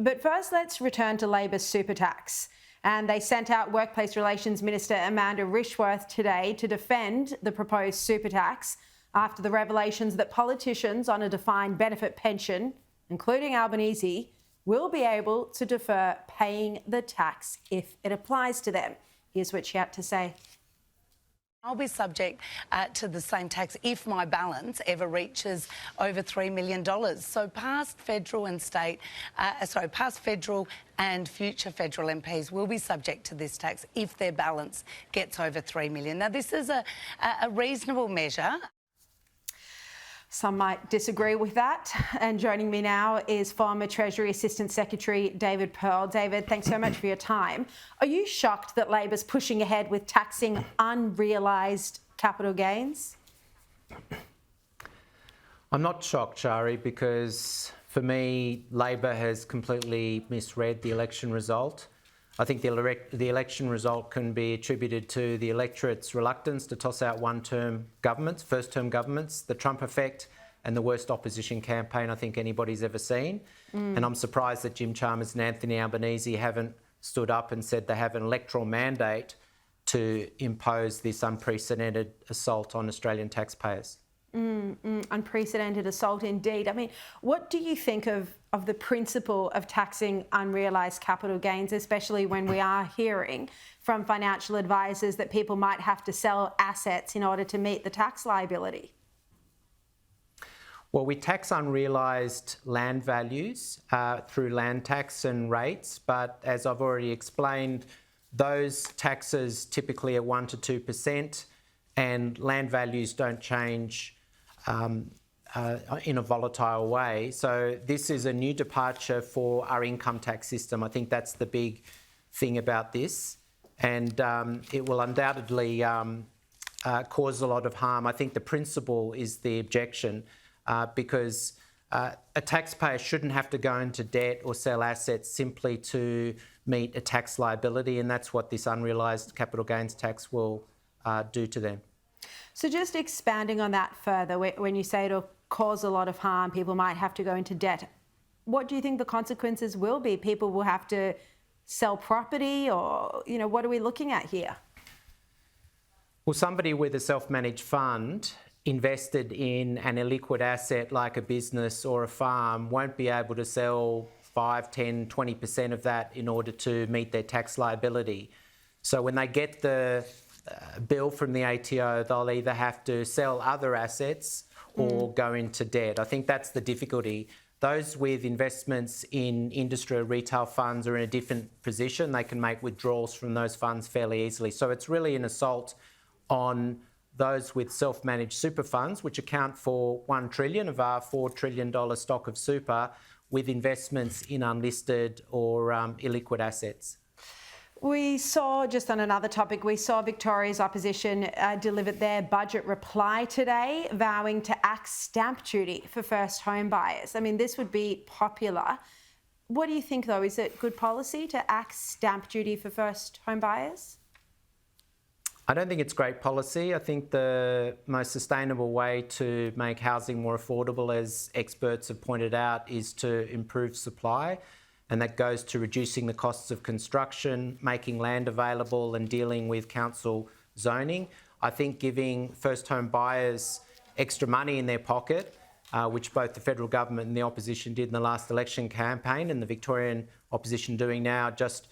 But first, let's return to Labor's super tax. And they sent out Workplace Relations Minister Amanda Rishworth today to defend the proposed super tax after the revelations that politicians on a defined benefit pension, including Albanese, will be able to defer paying the tax if it applies to them. Here's what she had to say. I'll be subject to the same tax if my balance ever reaches over $3 million. So past federal and future federal MPs will be subject to this tax if their balance gets over $3 million. Now, this is a reasonable measure. Some might disagree with that. And joining me now is former Treasury Assistant Secretary David Pearl. David, thanks so much for your time. Are you shocked that Labor's pushing ahead with taxing unrealised capital gains? I'm not shocked, Sharri, because for me, Labor has completely misread the election result. I think the election result can be attributed to the electorate's reluctance to toss out one-term governments, first-term governments, the Trump effect, and the worst opposition campaign I think anybody's ever seen. And I'm surprised that Jim Chalmers and Anthony Albanese haven't stood up and said they have an electoral mandate to impose this unprecedented assault on Australian taxpayers. Unprecedented assault indeed. I mean, what do you think of the principle of taxing unrealised capital gains, especially when we are hearing from financial advisors that people might have to sell assets in order to meet the tax liability? Well, we tax unrealised land values through land tax and rates, but as I've already explained, those taxes typically are 1% to 2%, and land values don't change in a volatile way. So this is a new departure for our income tax system. I think that's the big thing about this. And it will undoubtedly cause a lot of harm. I think the principle is the objection because a taxpayer shouldn't have to go into debt or sell assets simply to meet a tax liability. And that's what this unrealised capital gains tax will do to them. So just expanding on that further, when you say it'll cause a lot of harm, people might have to go into debt, what do you think the consequences will be? People will have to sell property, or, you know, what are we looking at here? Well, somebody with a self-managed fund invested in an illiquid asset like a business or a farm won't be able to sell 5, 10, 20% of that in order to meet their tax liability. So when they get the bill from the ATO, they'll either have to sell other assets or go into debt. I think that's the difficulty. Those with investments in industry or retail funds are in a different position. They can make withdrawals from those funds fairly easily. So it's really an assault on those with self-managed super funds, which account for $1 trillion of our $4 trillion stock of super, with investments in unlisted or illiquid assets. We saw, just on another topic, we saw Victoria's opposition delivered their budget reply today, vowing to axe stamp duty for first home buyers. I mean, this would be popular. What do you think, though? Is it good policy to axe stamp duty for first home buyers? I don't think it's great policy. I think the most sustainable way to make housing more affordable, as experts have pointed out, is to improve supply. And that goes to reducing the costs of construction, making land available and dealing with council zoning. I think giving first home buyers extra money in their pocket, which both the federal government and the opposition did in the last election campaign and the Victorian opposition doing now, just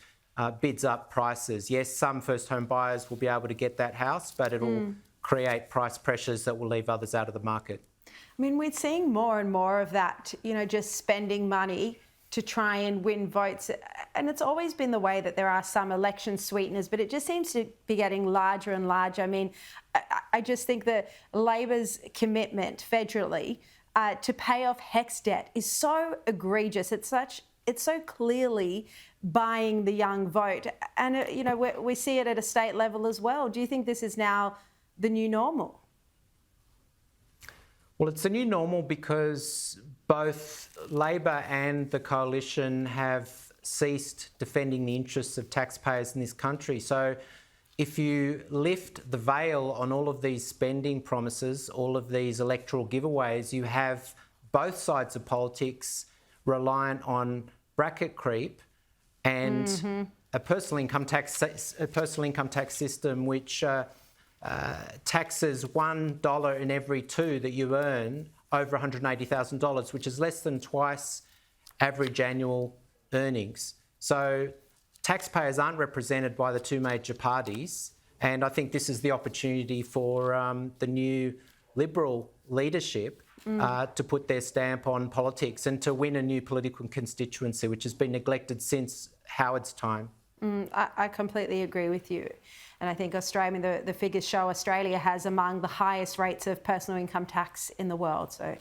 bids up prices. Yes, some first home buyers will be able to get that house, but it'll create price pressures that will leave others out of the market. I mean, we're seeing more and more of that, you know, just spending money to try and win votes. And it's always been the way that there are some election sweeteners, but it just seems to be getting larger and larger. I mean, I just think that Labor's commitment federally to pay off HECS debt is so egregious. It's so clearly buying the young vote. And, you know, we see it at a state level as well. Do you think this is now the new normal? Well, it's a new normal because both Labor and the Coalition have ceased defending the interests of taxpayers in this country. So if you lift the veil on all of these spending promises, all of these electoral giveaways, you have both sides of politics reliant on bracket creep and a personal income tax system which taxes $1 in every two that you earn over $180,000, which is less than twice average annual earnings. So taxpayers aren't represented by the two major parties, and I think this is the opportunity for the new Liberal leadership to put their stamp on politics and to win a new political constituency, which has been neglected since Howard's time. I completely agree with you. And I think Australia, the figures show Australia has among the highest rates of personal income tax in the world. So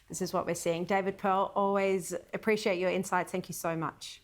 this is what we're seeing. David Pearl, always appreciate your insights. Thank you so much.